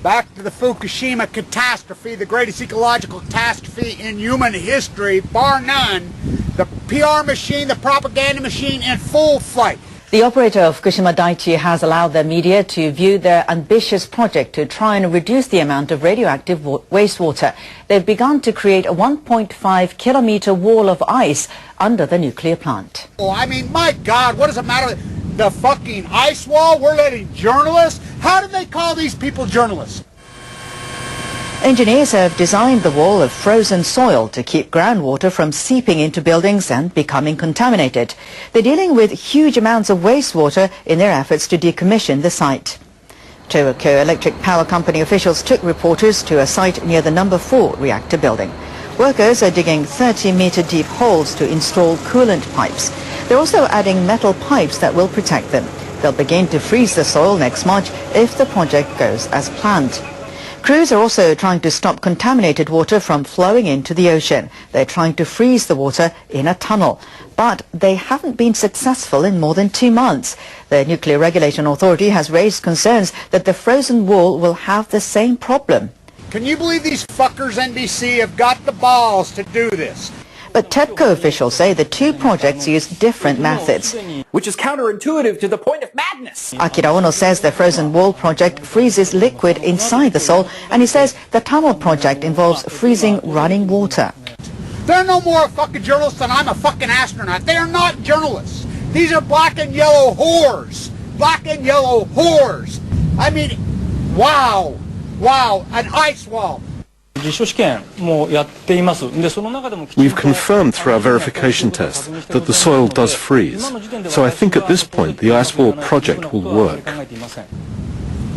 Back to the Fukushima catastrophe, the greatest ecological catastrophe in human history, bar none. The PR machine, the propaganda machine in full flight. The operator of Fukushima Daiichi has allowed the media to view their ambitious project to try and reduce the amount of radioactive wastewater. They've begun to create a 1.5-kilometer wall of ice under the nuclear plant. Oh, I mean, my God, what does it matter? The fucking ice wall? We're letting journalists? How do they call these people journalists? Engineers have designed the wall of frozen soil to keep groundwater from seeping into buildings and becoming contaminated. They're dealing with huge amounts of wastewater in their efforts to decommission the site. Tokyo Electric Power Company officials took reporters to a site near the number 4 reactor building. Workers are digging 30-meter deep holes to install coolant pipes. They're also adding metal pipes that will protect them. They'll begin to freeze the soil next March if the project goes as planned. Crews are also trying to stop contaminated water from flowing into the ocean. They're trying to freeze the water in a tunnel. But they haven't been successful in more than 2 months. The Nuclear Regulation Authority has raised concerns that the frozen wall will have the same problem. Can you believe these fuckers, NBC, have got the balls to do this? But TEPCO officials say the two projects use different methods, which is counterintuitive to the point of madness. Akira Ono says the frozen wall project freezes liquid inside the soil, and he says the tunnel project involves freezing running water. They're no more fucking journalists than I'm a fucking astronaut. They are not journalists. These are black and yellow whores. Black and yellow whores. I mean, wow. Wow, an ice wall. We've confirmed through our verification tests that the soil does freeze. So I think at this point the ice wall project will work.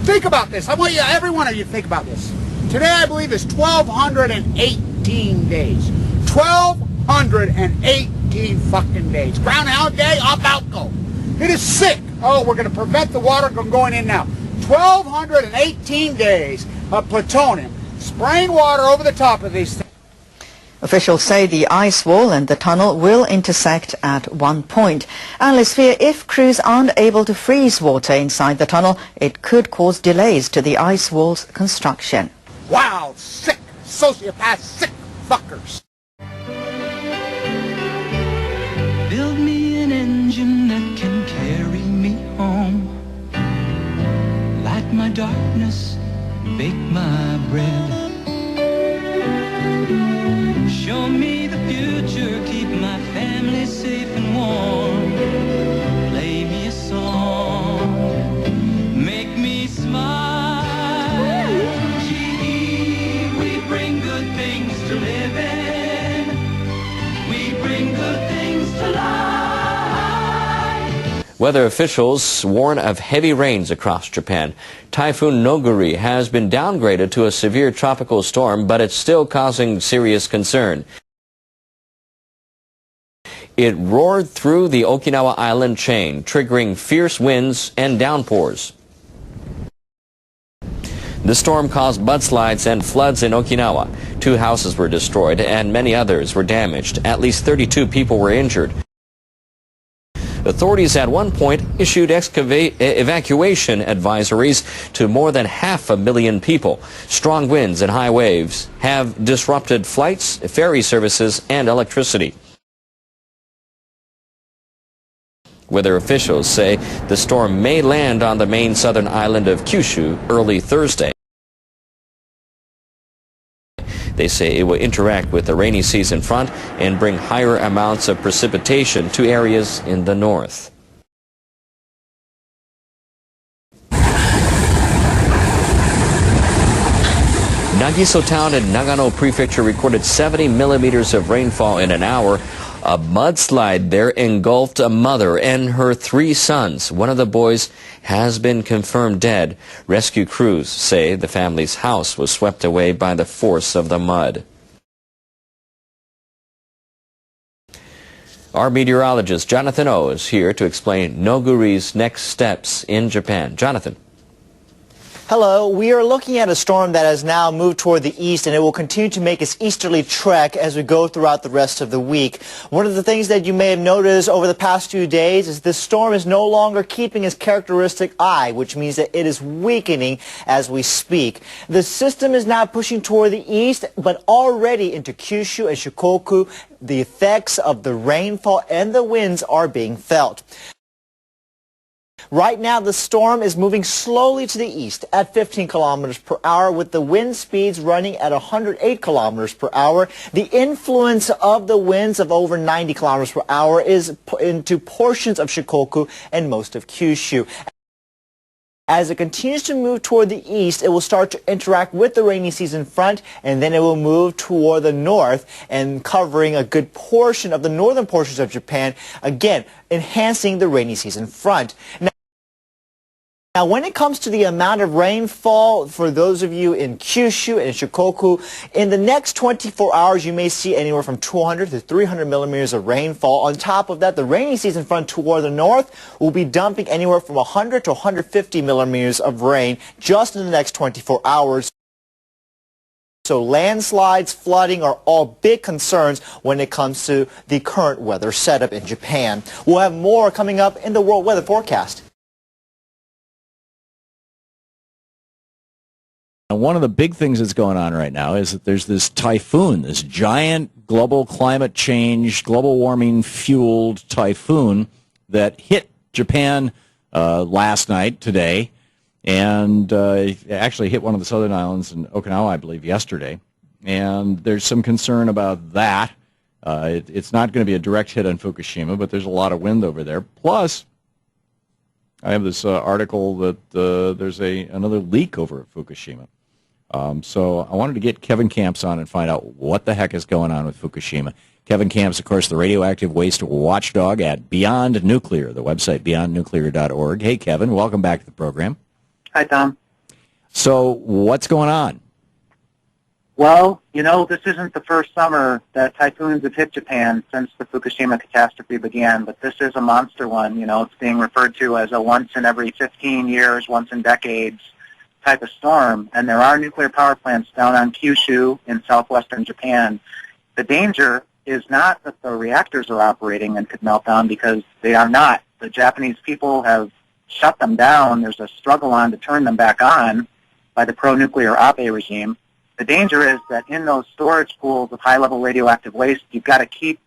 Think about this. I want you, every one of you to think about this. Today I believe is 1,218 days. 1,218 fucking days. Groundhog Day, about go. It is sick. Oh, we're going to prevent the water from going in now. 1,218 days of plutonium. Spraying water over the top of these things. Officials say the ice wall and the tunnel will intersect at one point. Analysts fear if crews aren't able to freeze water inside the tunnel, it could cause delays to the ice wall's construction. Wow, sick, sociopath, sick fuckers. Build me an engine that can carry me home. Light my darkness, bake my bread. Show me the future, keep my family safe and warm. Play me a song, make me smile. GE, we bring good things to live in. We bring good things to life. Weather officials warn of heavy rains across Japan. Typhoon Noguri has been downgraded to a severe tropical storm, but it's still causing serious concern. It roared through the Okinawa island chain, triggering fierce winds and downpours. The storm caused mudslides and floods in Okinawa. 2 houses were destroyed and many others were damaged. At least 32 people were injured. Authorities at one point issued evacuation advisories to more than 500,000 people. Strong winds and high waves have disrupted flights, ferry services, and electricity. Weather officials say the storm may land on the main southern island of Kyushu early Thursday. They say it will interact with the rainy season front and bring higher amounts of precipitation to areas in the north. Nagiso town in Nagano Prefecture recorded 70 millimeters of rainfall in an hour. A mudslide there engulfed a mother and her 3 sons. One of the boys has been confirmed dead. Rescue crews say the family's house was swept away by the force of the mud. Our meteorologist Jonathan O is here to explain Noguri's next steps in Japan. Jonathan. Hello, we are looking at a storm that has now moved toward the east, and it will continue to make its easterly trek as we go throughout the rest of the week. One of the things that you may have noticed over the past few days is this storm is no longer keeping its characteristic eye, which means that it is weakening as we speak. The system is now pushing toward the east, but already into Kyushu and Shikoku, the effects of the rainfall and the winds are being felt. Right now, the storm is moving slowly to the east at 15 kilometers per hour, with the wind speeds running at 108 kilometers per hour. The influence of the winds of over 90 kilometers per hour is into portions of Shikoku and most of Kyushu. As it continues to move toward the east, it will start to interact with the rainy season front, and then it will move toward the north and covering a good portion of the northern portions of Japan, again, enhancing the rainy season front. Now, when it comes to the amount of rainfall, for those of you in Kyushu and Shikoku, in the next 24 hours, you may see anywhere from 200 to 300 millimeters of rainfall. On top of that, the rainy season front toward the north will be dumping anywhere from 100 to 150 millimeters of rain just in the next 24 hours. So landslides, flooding are all big concerns when it comes to the current weather setup in Japan. We'll have more coming up in the World Weather Forecast. And one of the big things that's going on right now is that there's this typhoon, this giant global climate change, global warming fueled typhoon that hit Japan last night, today, and actually hit one of the southern islands in Okinawa, I believe, yesterday. And there's some concern about that. It's not going to be a direct hit on Fukushima, but there's a lot of wind over there. Plus, I have this article that there's another leak over at Fukushima. So I wanted to get Kevin Camps on and find out what the heck is going on with Fukushima. Kevin Camps, of course, the radioactive waste watchdog at Beyond Nuclear, the website beyondnuclear.org. Hey, Kevin, welcome back to the program. Hi, Tom. So what's going on? Well, you know, this isn't the first summer that typhoons have hit Japan since the Fukushima catastrophe began, but this is a monster one. You know, it's being referred to as a once in every 15 years, once in decades type of storm, and there are nuclear power plants down on Kyushu in southwestern Japan. The danger is not that the reactors are operating and could melt down, because they are not. The Japanese people have shut them down. There's a struggle on to turn them back on by the pro-nuclear Abe regime. The danger is that in those storage pools of high-level radioactive waste, you've got to keep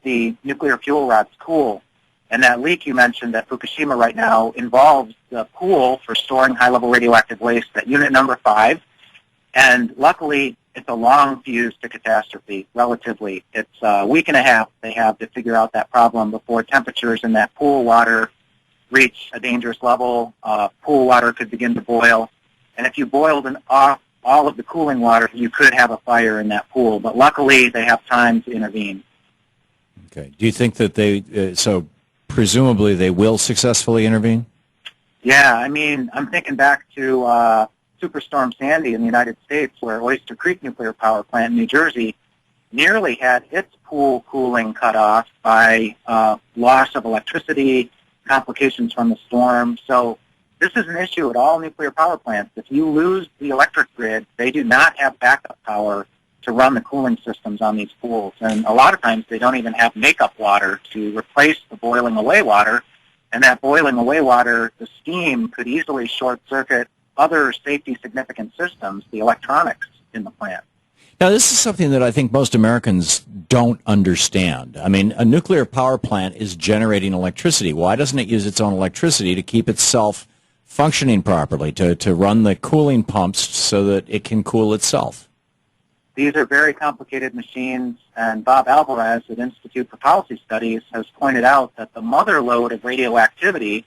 the nuclear fuel rods cool. And that leak you mentioned at Fukushima right now involves the pool for storing high-level radioactive waste at unit number 5. And luckily, it's a long fuse to catastrophe, relatively. It's a week and a half they have to figure out that problem before temperatures in that pool water reach a dangerous level. Pool water could begin to boil. And if you boiled off all of the cooling water, you could have a fire in that pool. But luckily, they have time to intervene. Okay. Do you think that so presumably they will successfully intervene? Yeah, I mean, I'm thinking back to Superstorm Sandy in the United States, where Oyster Creek Nuclear Power Plant in New Jersey nearly had its pool cooling cut off by loss of electricity, complications from the storm. So this is an issue at all nuclear power plants. If you lose the electric grid, they do not have backup power to run the cooling systems on these pools. And a lot of times they don't even have makeup water to replace the boiling away water. And that boiling away water, the steam could easily short-circuit other safety significant systems, the electronics in the plant. Now, this is something that I think most Americans don't understand. I mean, a nuclear power plant is generating electricity. Why doesn't it use its own electricity to keep itself functioning properly, to run the cooling pumps so that it can cool itself? These are very complicated machines, and Bob Alvarez at Institute for Policy Studies has pointed out that the mother lode of radioactivity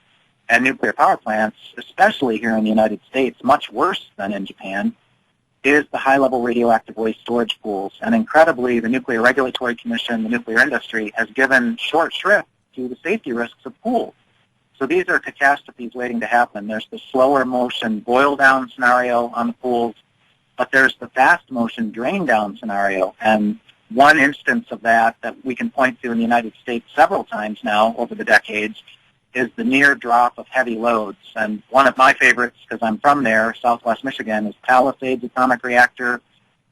at nuclear power plants, especially here in the United States, much worse than in Japan, is the high-level radioactive waste storage pools. And incredibly, the Nuclear Regulatory Commission, the nuclear industry, has given short shrift to the safety risks of pools. So these are catastrophes waiting to happen. There's the slower motion boil-down scenario on the pools, but there's the fast motion drain-down scenario. And one instance of that we can point to in the United States several times now over the decades is the near drop of heavy loads. And one of my favorites, because I'm from there, Southwest Michigan, is Palisades Atomic Reactor,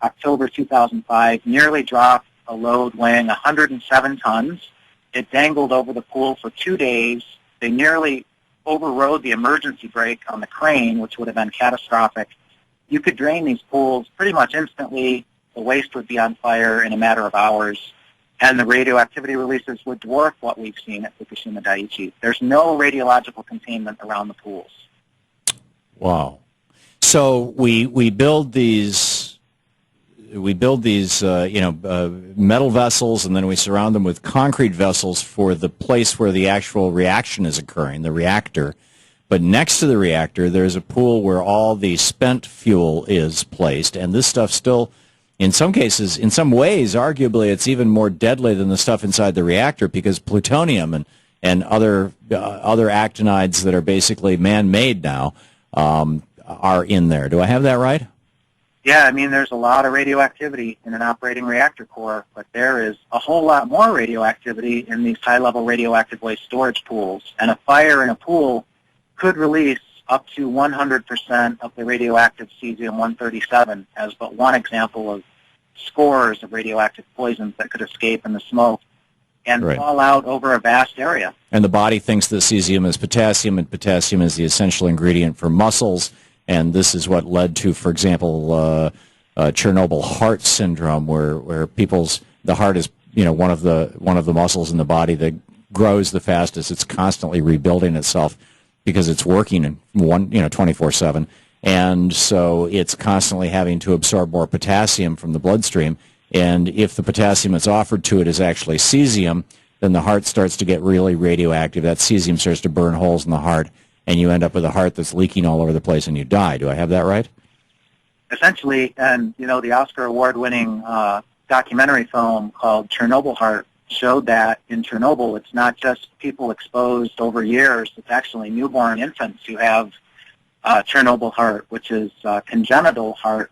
October 2005, nearly dropped a load weighing 107 tons. It dangled over the pool for 2 days. They nearly overrode the emergency brake on the crane, which would have been catastrophic. You could drain these pools pretty much instantly. The waste would be on fire in a matter of hours, and the radioactivity releases would dwarf what we've seen at Fukushima Daiichi. There's no radiological containment around the pools. Wow. So we build these metal vessels, and then we surround them with concrete vessels for the place where the actual reaction is occurring, the reactor. But next to the reactor, there's a pool where all the spent fuel is placed, and this stuff still, in some cases, in some ways, arguably, it's even more deadly than the stuff inside the reactor, because plutonium and other actinides that are basically man-made now are in there. Do I have that right? Yeah, I mean, there's a lot of radioactivity in an operating reactor core, but there is a whole lot more radioactivity in these high-level radioactive waste storage pools. And a fire in a pool could release up to 100% of the radioactive cesium-137, as but one example of scores of radioactive poisons that could escape in the smoke and fall out over a vast area. And the body thinks that cesium is potassium, and potassium is the essential ingredient for muscles, and this is what led to, for example, Chernobyl heart syndrome, where the heart is one of the muscles in the body that grows the fastest. It's constantly rebuilding itself because it's working in 24/7, and so it's constantly having to absorb more potassium from the bloodstream. And if the potassium that's offered to it is actually cesium, then the heart starts to get really radioactive. That cesium starts to burn holes in the heart, and you end up with a heart that's leaking all over the place, and you die. Do I have that right? Essentially, and the Oscar award-winning documentary film called Chernobyl Heart showed that in Chernobyl, it's not just people exposed over years, it's actually newborn infants who have Chernobyl heart, which is congenital heart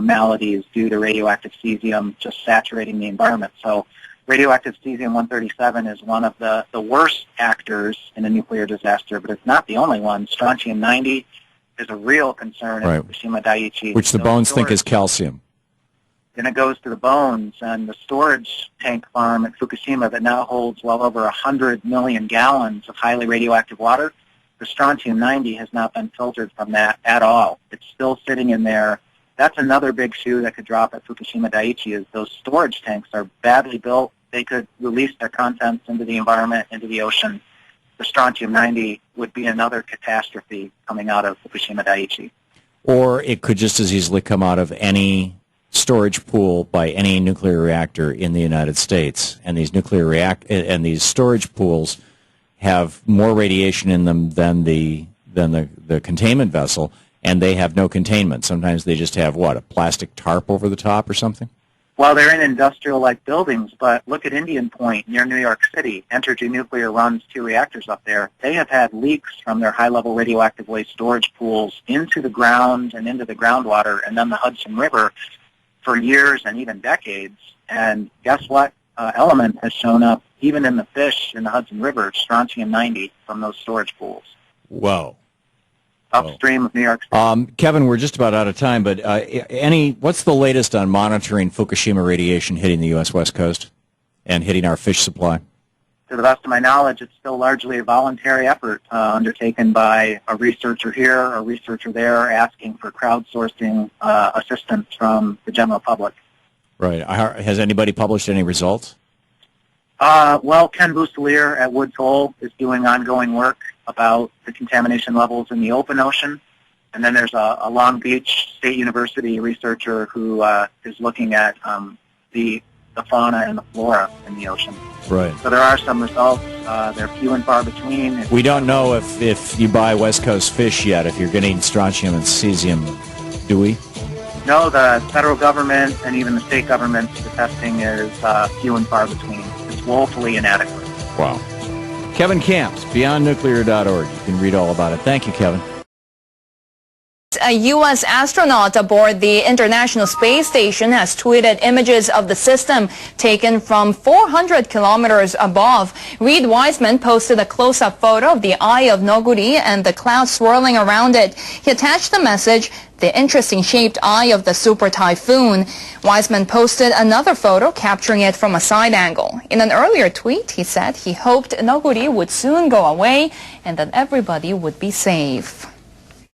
maladies due to radioactive cesium just saturating the environment. So radioactive cesium-137 is one of the worst actors in a nuclear disaster, but it's not the only one. Strontium-90 is a real concern at Fukushima Daiichi. Which the bones think is calcium. Then it goes to the bones, and the storage tank farm at Fukushima that now holds well over 100 million gallons of highly radioactive water, the strontium-90 has not been filtered from that at all. It's still sitting in there. That's another big shoe that could drop at Fukushima Daiichi, is those storage tanks are badly built. They could release their contents into the environment, into the ocean. The strontium-90 would be another catastrophe coming out of Fukushima Daiichi. Or it could just as easily come out of any storage pool by any nuclear reactor in the United States, and these storage pools have more radiation in them than the containment vessel, and they have no containment. Sometimes they just have a plastic tarp over the top or something. Well, they're in industrial-like buildings, but look at Indian Point near New York City. Entergy Nuclear runs 2 reactors up there. They have had leaks from their high-level radioactive waste storage pools into the ground and into the groundwater, and then the Hudson River for years and even decades. And guess what element has shown up even in the fish in the Hudson River? Strontium-90 from those storage pools. Whoa. Upstream of New York City. Kevin, we're just about out of time, but what's the latest on monitoring Fukushima radiation hitting the U.S. West Coast and hitting our fish supply? To the best of my knowledge, it's still largely a voluntary effort undertaken by a researcher here, a researcher there, asking for crowdsourcing assistance from the general public. Right. Has anybody published any results? Well, Ken Bouselier at Woods Hole is doing ongoing work about the contamination levels in the open ocean. And then there's a Long Beach State University researcher who is looking at the fauna and the flora in the ocean. Right. So there are some results. They're few and far between. We don't know if you buy West Coast fish yet, if you're getting strontium and cesium, do we? No, the federal government and even the state governments, the testing is few and far between. It's woefully inadequate. Wow. Kevin Camps, beyondnuclear.org. You can read all about it. Thank you, Kevin. A U.S. astronaut aboard the International Space Station has tweeted images of the system taken from 400 kilometers above. Reed Wiseman posted a close-up photo of the Eye of Noguri and the clouds swirling around it. He attached the message, "The interesting shaped eye of the super typhoon." Wiseman posted another photo capturing it from a side angle. In an earlier tweet, he said he hoped Noguri would soon go away and that everybody would be safe.